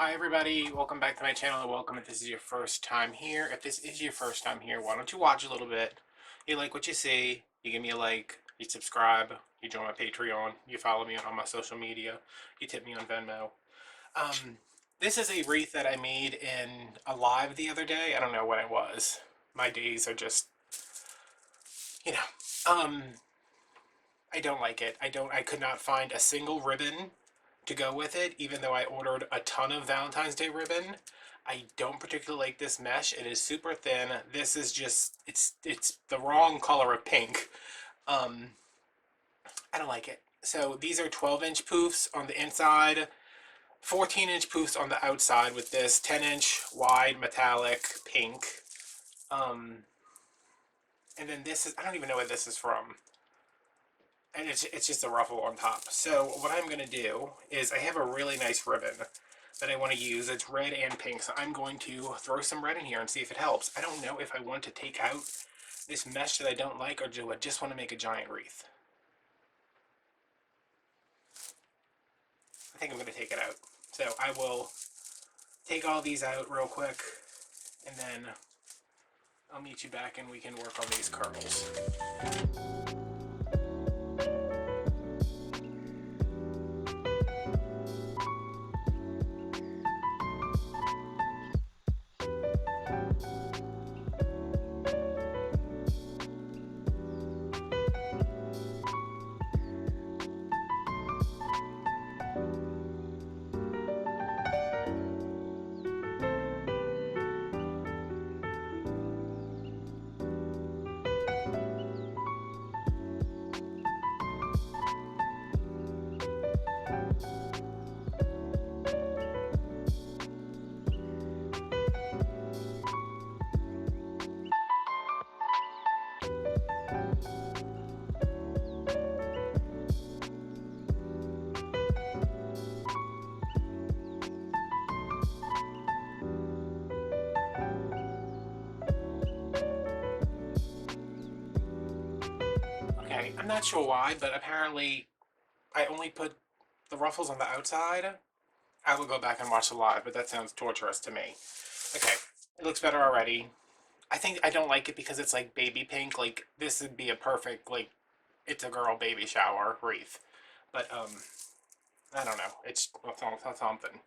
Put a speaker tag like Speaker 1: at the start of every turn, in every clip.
Speaker 1: Hi everybody, welcome back to my channel and welcome if this is your first time here. If this is your first time here, why don't you watch a little bit? You like what you see, you give me a like, you subscribe, you join my Patreon, you follow me on all my social media, you tip me on Venmo. This is a wreath that I made in a live the other day. I don't know when it was. My days are just, you know, I don't like it. I could not find a single ribbon to go with it, even though I ordered a ton of Valentine's Day ribbon. I don't particularly like this mesh. It is super thin. This is just, it's the wrong color of pink. Um, I don't like it. So these are 12-inch poofs on the inside, 14-inch poofs on the outside with this 10-inch wide metallic pink. And then this is, I don't even know what this is from. And it's just a ruffle on top. So what I'm going to do is I have a really nice ribbon that I want to use. It's red and pink, so I'm going to throw some red in here and see if it helps. I don't know if I want to take out this mesh that I don't like, or do I just want to make a giant wreath. I think I'm going to take it out. So I will take all these out real quick, and then I'll meet you back and we can work on these curls. Okay, I'm not sure why, but apparently I only put the ruffles on the outside. I will go back and watch the live, but that sounds torturous to me. Okay, it looks better already. I think I don't like it because it's like baby pink. Like, this would be a perfect, like, it's a girl baby shower wreath. But, I don't know. It's something.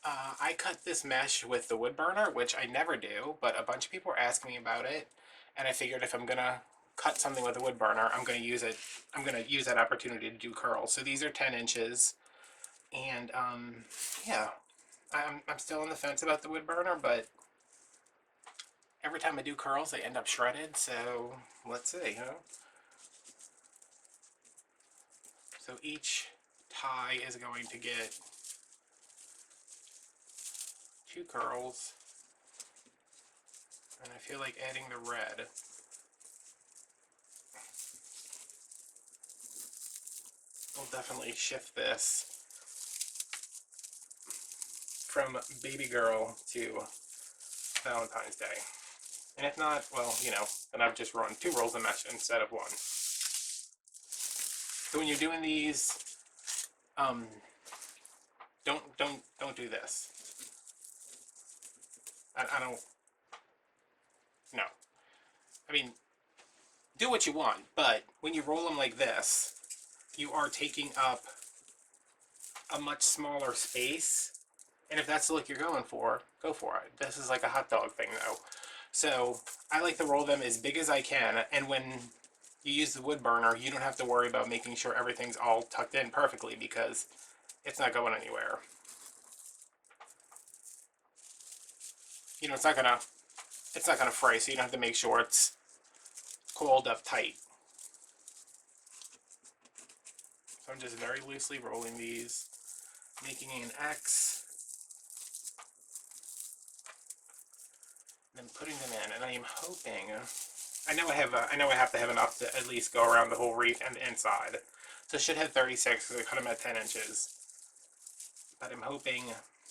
Speaker 1: I cut this mesh with the wood burner, which I never do, but a bunch of people were asking me about it, and I figured if I'm gonna cut something with a wood burner, I'm gonna use it. I'm gonna use that opportunity to do curls. So these are 10 inches, and yeah, I'm still on the fence about the wood burner, but every time I do curls, they end up shredded. So let's see, huh? So each tie is going to get 2 curls, and I feel like adding the red will definitely shift this from baby girl to Valentine's Day. And if not, well, you know, then I've just run 2 rolls of mesh instead of 1. So when you're doing these, don't do this. I don't. No. I mean, do what you want, but when you roll them like this, you are taking up a much smaller space. And if that's the look you're going for, go for it. This is like a hot dog thing, though. So I like to roll them as big as I can, and when you use the wood burner, you don't have to worry about making sure everything's all tucked in perfectly, because it's not going anywhere. You know, it's not gonna fray, so you don't have to make sure it's coiled up tight. So I'm just very loosely rolling these, making an X, then putting them in, and I am hoping. I know I have to have enough to at least go around the whole wreath and the inside. So it should have 36 because I cut them at 10 inches. But I'm hoping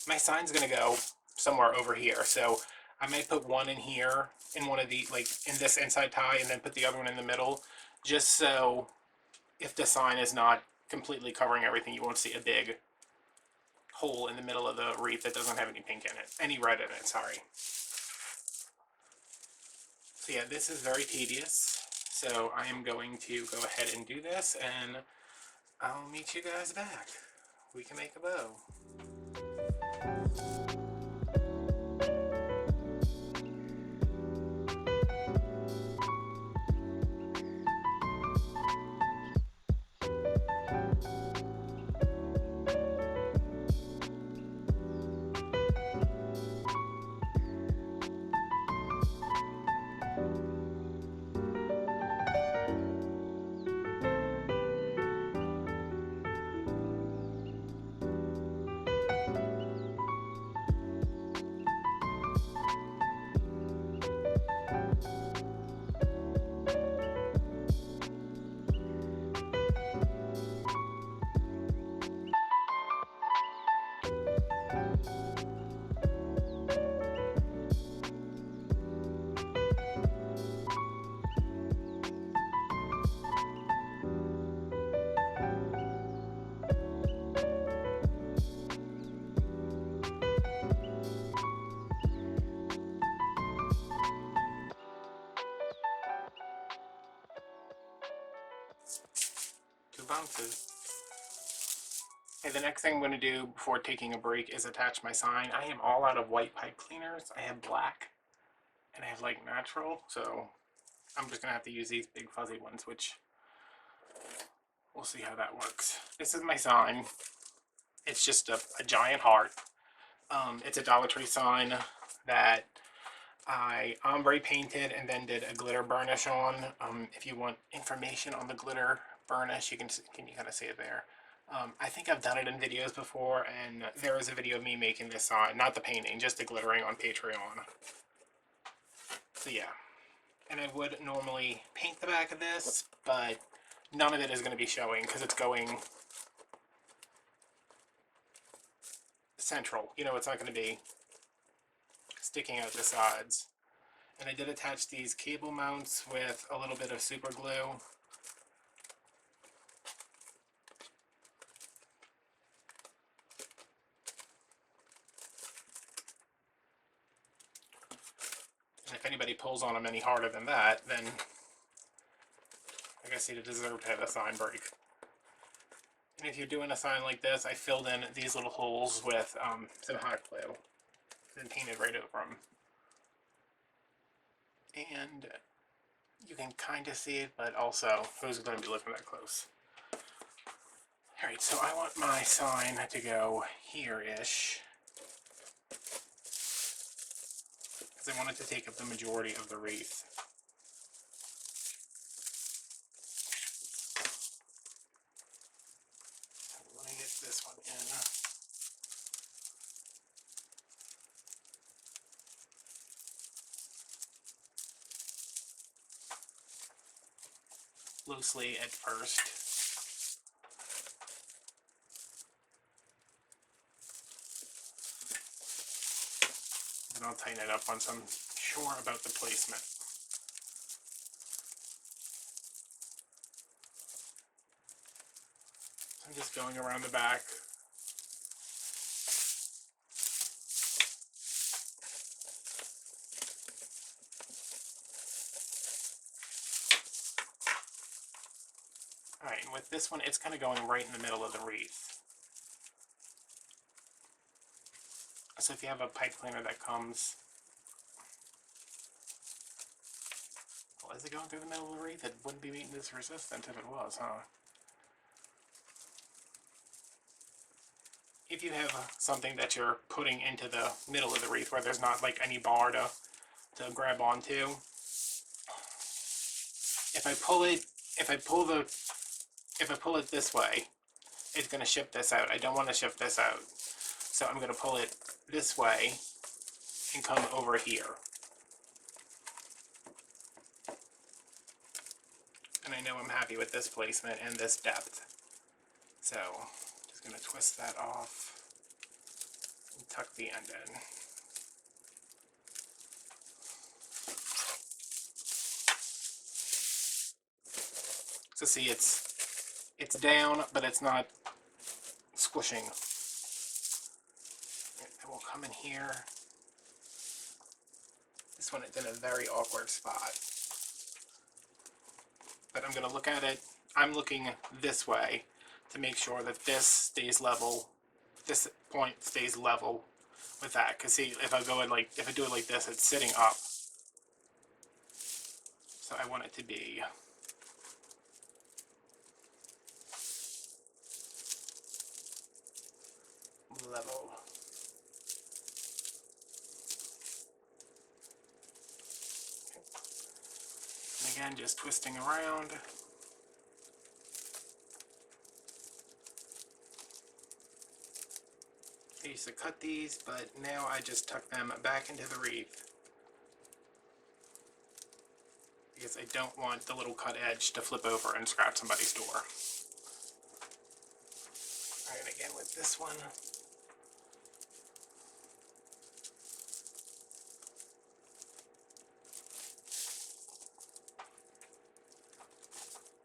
Speaker 1: my sign's gonna go somewhere over here. So I might put one in here, in one of the, like, in this inside tie, and then put the other one in the middle, just so if the sign is not completely covering everything, you won't see a big hole in the middle of the wreath that doesn't have any pink in it, any red in it, sorry. So yeah, this is very tedious. So I am going to go ahead and do this, and I'll meet you guys back. We can make a bow. Two bounces. Okay, the next thing I'm going to do before taking a break is attach my sign. I am all out of white pipe cleaners. I have black and I have like natural, so I'm just going to have to use these big fuzzy ones, which we'll see how that works. This is my sign. It's just a giant heart. It's a Dollar Tree sign that I ombre painted and then did a glitter burnish on. If you want information on the glitter burnish, you can kind of see it there. I think I've done it in videos before, and there is a video of me making this sign, not the painting, just the glittering on Patreon. So yeah, and I would normally paint the back of this, but none of it is going to be showing because it's going central. You know, it's not going to be sticking out the sides. And I did attach these cable mounts with a little bit of super glue. And if anybody pulls on them any harder than that, then I guess you deserve to have a sign break. And if you're doing a sign like this, I filled in these little holes with some hot glue and painted right over them. And you can kind of see it, but also who's going to be looking that close? Alright, so I want my sign to go here-ish, because I want it to take up the majority of the wreath. Let me get this one in. Loosely at first. And I'll tighten it up once I'm sure about the placement. I'm just going around the back. Alright, and with this one, it's kind of going right in the middle of the wreath. So if you have a pipe cleaner that comes... Well, is it going through the middle of the wreath? It wouldn't be meeting this resistance if it was, huh? If you have something that you're putting into the middle of the wreath where there's not like any bar to grab onto, if I pull it this way, it's going to shift this out. I don't want to shift this out. So I'm going to pull it this way and come over here. And I know I'm happy with this placement and this depth. So just going to twist that off and tuck the end in. So see, it's down, but it's not squishing. come in here. This one is in a very awkward spot. But I'm going to look at it. I'm looking this way to make sure that this stays level. This point stays level with that. Because see, if I do it like this, it's sitting up. So I want it to be level. And again, just twisting around. I used to cut these, but now I just tuck them back into the wreath. Because I don't want the little cut edge to flip over and scratch somebody's door. Alright, and again with this one.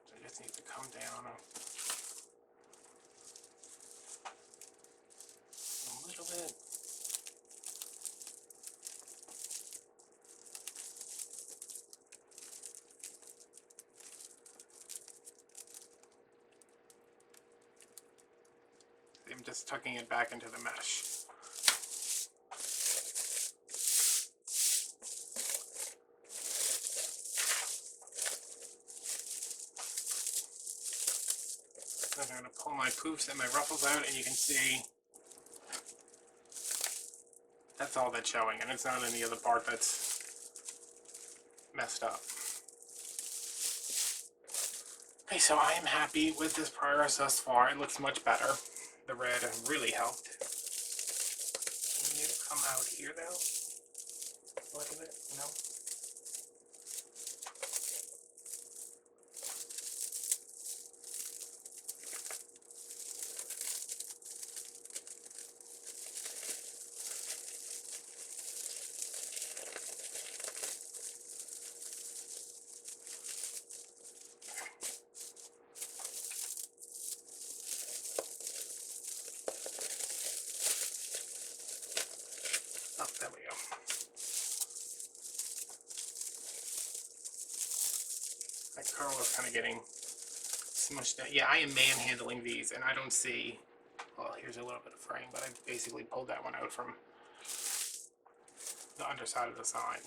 Speaker 1: So I just need to come down a little bit. I'm just tucking it back into the mesh. Then I'm going to pull my poofs and my ruffles out, and you can see that's all that's showing, and it's not any other part that's messed up. Okay, so I am happy with this progress thus far. It looks much better. The red really helped. Can you come out here though? A little bit? No? Oh, there we go. My curl is kind of getting smushed out. Yeah, I am manhandling these, and I don't see. Well, here's a little bit of frame, but I basically pulled that one out from the underside of the sign.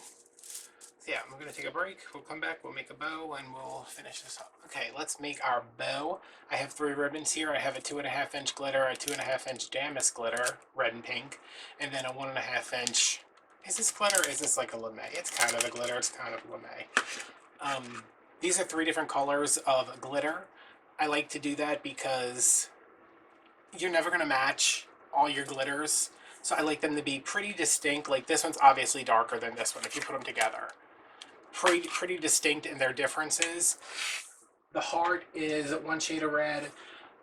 Speaker 1: So yeah, I'm going to take a break. We'll come back, we'll make a bow, and we'll finish this up. Okay, let's make our bow. I have 3 ribbons here. I have a 2.5 inch glitter, a 2.5 inch damask glitter, red and pink, and then a 1.5 inch. Is this glitter or is this like a lame? It's kind of a glitter, it's kind of a lame. These are 3 different colors of glitter. I like to do that because you're never going to match all your glitters. So I like them to be pretty distinct. Like this one's obviously darker than this one if you put them together. Pretty distinct in their differences. The heart is one shade of red.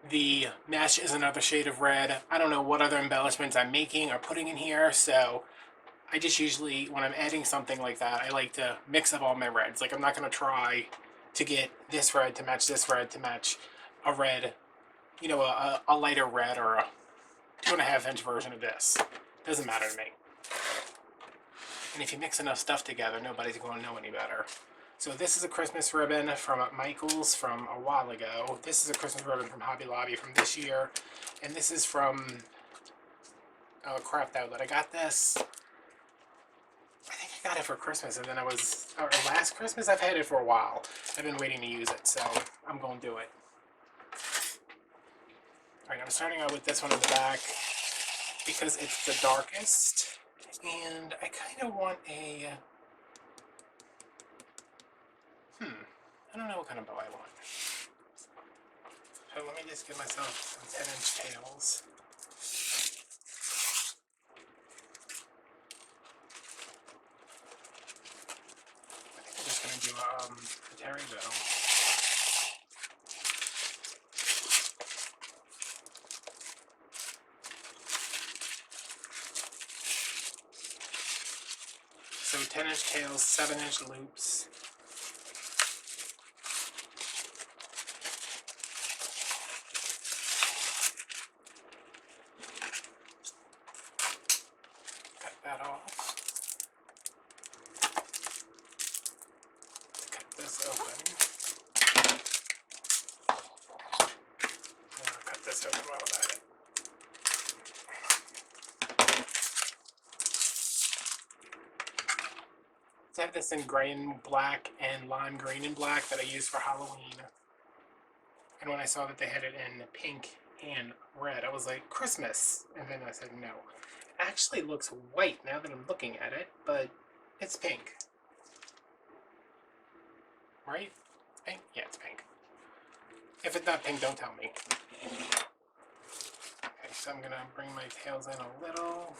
Speaker 1: The mesh is another shade of red. I don't know what other embellishments I'm making or putting in here, so I just usually, when I'm adding something like that, I like to mix up all my reds. Like I'm not going to try to get this red to match this red to match a red, you know, a lighter red or a 2.5 inch version of this. Doesn't matter to me. And if you mix enough stuff together, nobody's going to know any better. So this is a Christmas ribbon from Michael's from a while ago. This is a Christmas ribbon from Hobby Lobby from this year. And this is from Craftoutlet. I got this, I think I got it for Christmas, and then or last Christmas. I've had it for a while. I've been waiting to use it, so I'm going to do it. Alright, I'm starting out with this one in the back because it's the darkest. And I kind of want a, I don't know what kind of bow I want. So let me just give myself some 10-inch tails. I think I'm just going to do a terry bow. So 10-inch tails, 7-inch loops. I have this in gray and black and lime green and black that I use for Halloween. And when I saw that they had it in pink and red, I was like, Christmas. And then I said, no. It actually looks white now that I'm looking at it, but it's pink. Right? It's pink? Yeah, it's pink. If it's not pink, don't tell me. Okay, so I'm gonna bring my tails in a little.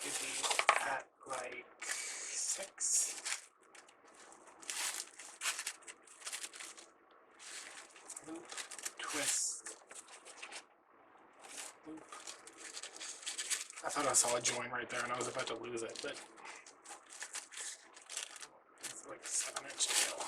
Speaker 1: Do these at like 6. Loop, twist, loop. I thought I saw a join right there and I was about to lose it, but it's like a 7-inch tail.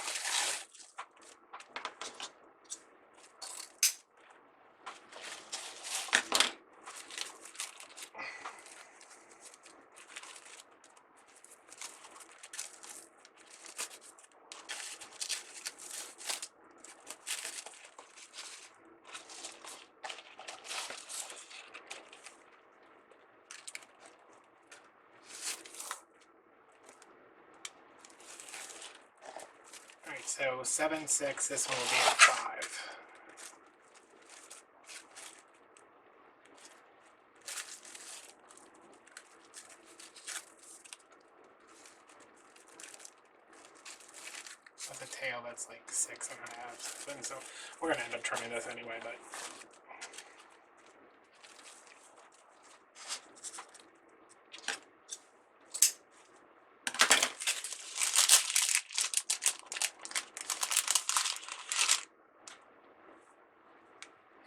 Speaker 1: Alright, so 7, 6, this one will be at 5. With the tail, that's like 6 and a half, 7, so we're gonna end up trimming this anyway, but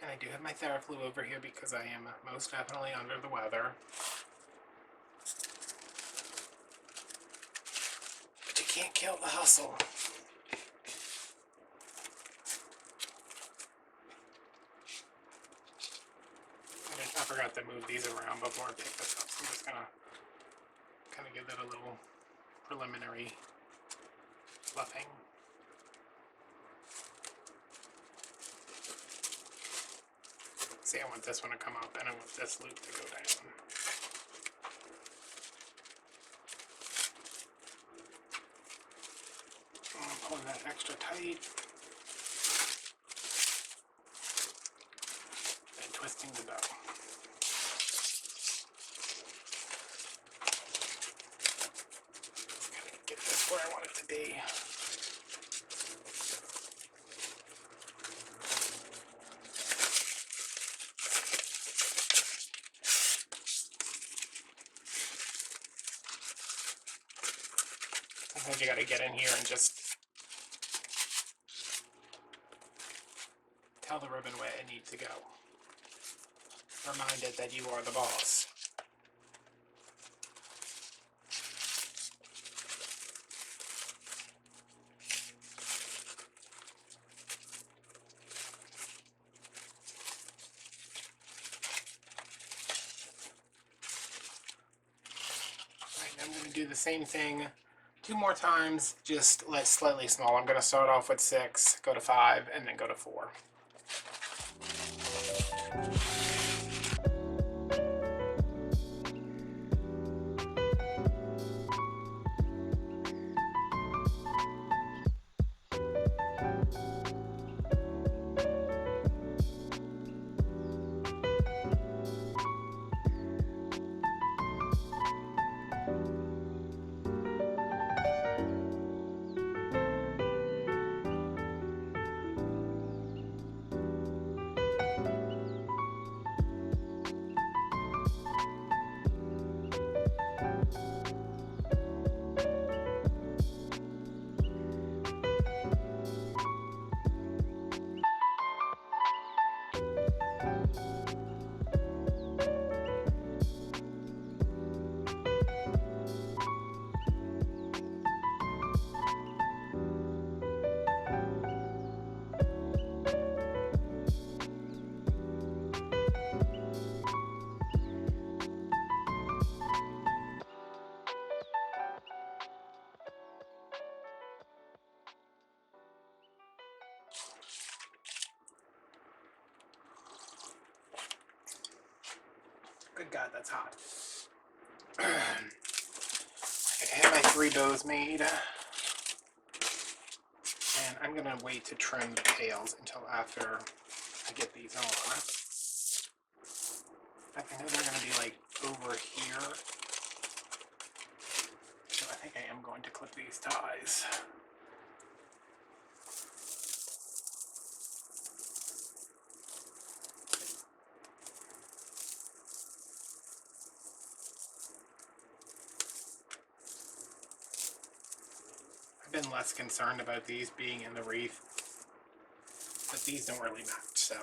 Speaker 1: and I do have my Theraflu over here because I am most definitely under the weather. But you can't kill the hustle. I forgot to move these around before I pick this up, so I'm just gonna kind of give that a little preliminary fluffing. See, I want this one to come up and I want this loop to go down. I'm pulling that extra tight and twisting the bow. Get this where I want it to be. Sometimes you gotta get in here and just tell the ribbon where it needs to go. Remind it that you are the boss. I'm going to do the same thing 2 more times, just slightly smaller. I'm going to start off with 6, go to 5, and then go to 4. it's hot. I have my 3 bows made, and I'm gonna wait to trim the tails until after I get these on. I know they're gonna be like over here, so I think I am going to clip these ties. I've been less concerned about these being in the wreath, but these don't really match, so.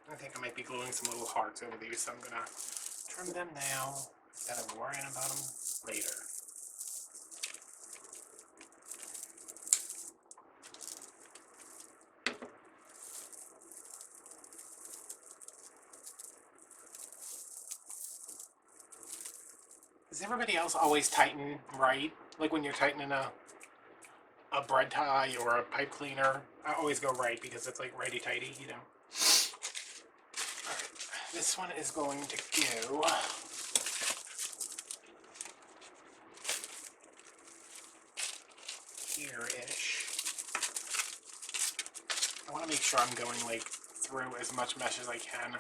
Speaker 1: I think I might be gluing some little hearts over these, so I'm gonna trim them now instead of worrying about them later. Does everybody else always tighten right? Like when you're tightening a bread tie or a pipe cleaner, I always go right because it's like righty-tighty, you know. Alright, this one is going to go here-ish. I want to make sure I'm going like through as much mesh as I can.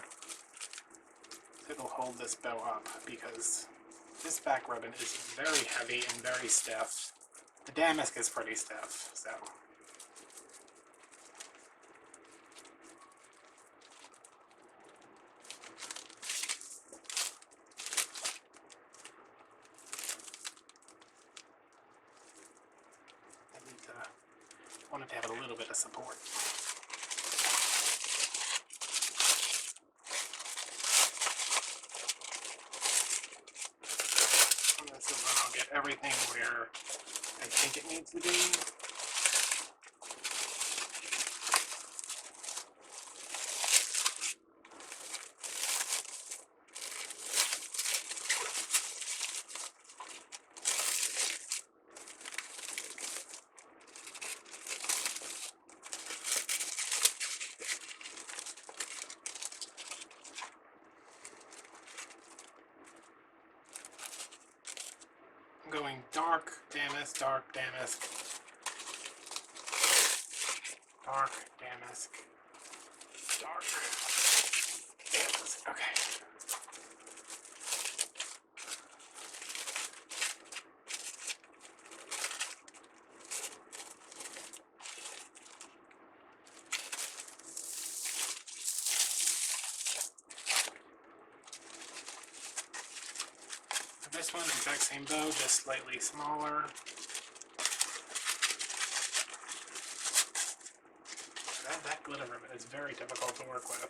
Speaker 1: It'll hold this bow up because this back ribbon is very heavy and very stiff. The damask is pretty stiff, so. I want it to have a little bit of support. And this is when I'll get everything where I think it needs to be. Going dark, damask, dark, damask, dark, damask, dark, damask. Okay. This one, exact same bow, just slightly smaller. That glitter ribbon is very difficult to work with.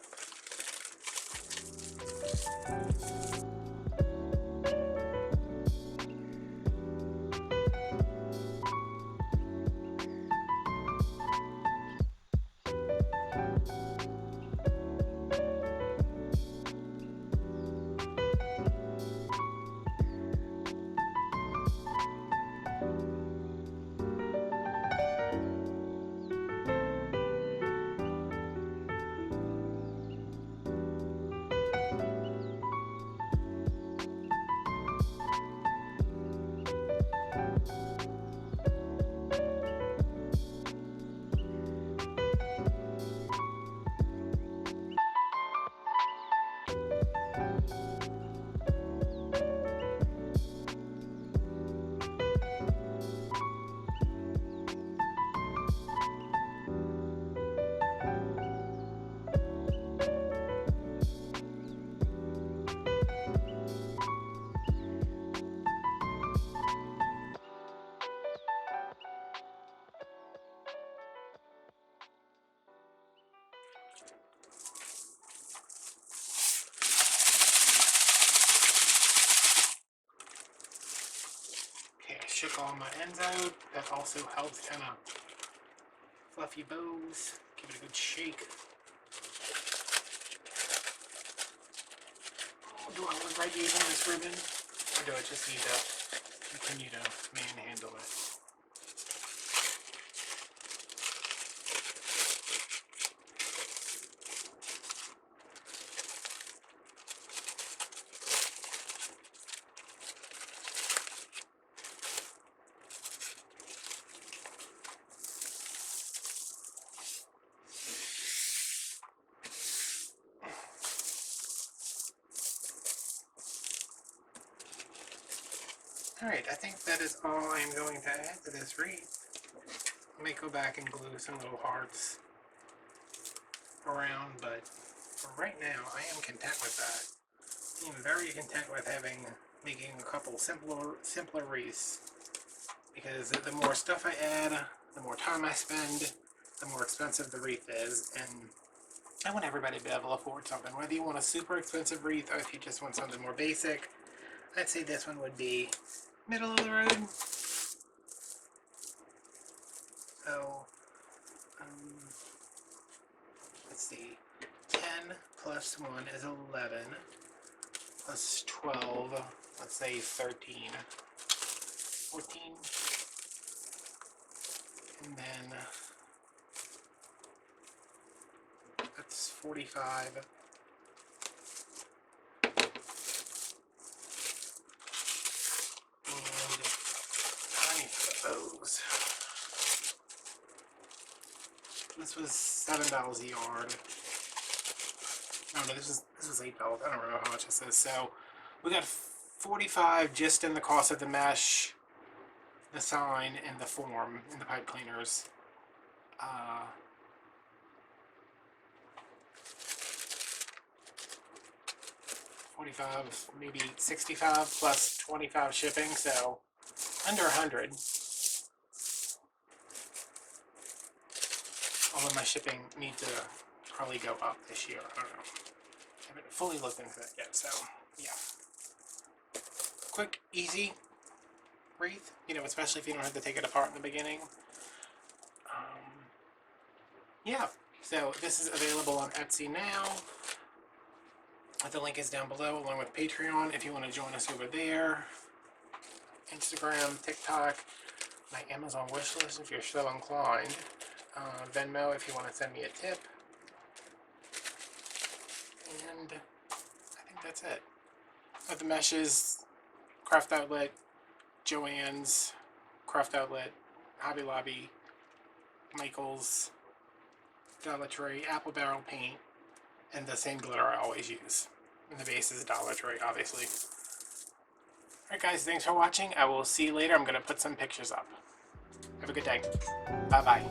Speaker 1: Shook all my ends out. That also helps kind of fluffy bows. Give it a good shake. Oh, do I look right using this ribbon? Or do I just need to continue to manhandle it. Alright, I think that is all I'm going to add to this wreath. I may go back and glue some little hearts around, but for right now, I am content with that. I am very content with making a couple simpler wreaths. Because the more stuff I add, the more time I spend, the more expensive the wreath is, and I want everybody to be able to afford something. Whether you want a super expensive wreath or if you just want something more basic, I'd say this one would be middle of the road. So, let's see, 10 plus 1 is 11, plus 12, let's say 13, 14, and then that's 45, and how many those? This was $7 a yard. No, this was $8. I don't remember how much this is. So we got 45 just in the cost of the mesh, the sign, and the form, and the pipe cleaners. 45, maybe 65 plus 25 shipping, so under 100. Although my shipping needs to probably go up this year. I don't know. I haven't fully looked into that yet, so yeah. Quick, easy wreath, you know, especially if you don't have to take it apart in the beginning. Yeah, so this is available on Etsy now. The link is down below along with Patreon if you want to join us over there. Instagram, TikTok, my Amazon wishlist if you're so inclined. Venmo if you want to send me a tip. And I think that's it. With the meshes, Craftoutlet, Joann's, Craftoutlet, Hobby Lobby, Michael's, Dollar Tree, Apple Barrel paint, and the same glitter I always use. And the base is Dollar Tree, obviously. Alright guys, thanks for watching. I will see you later. I'm going to put some pictures up. Have a good day. Bye-bye.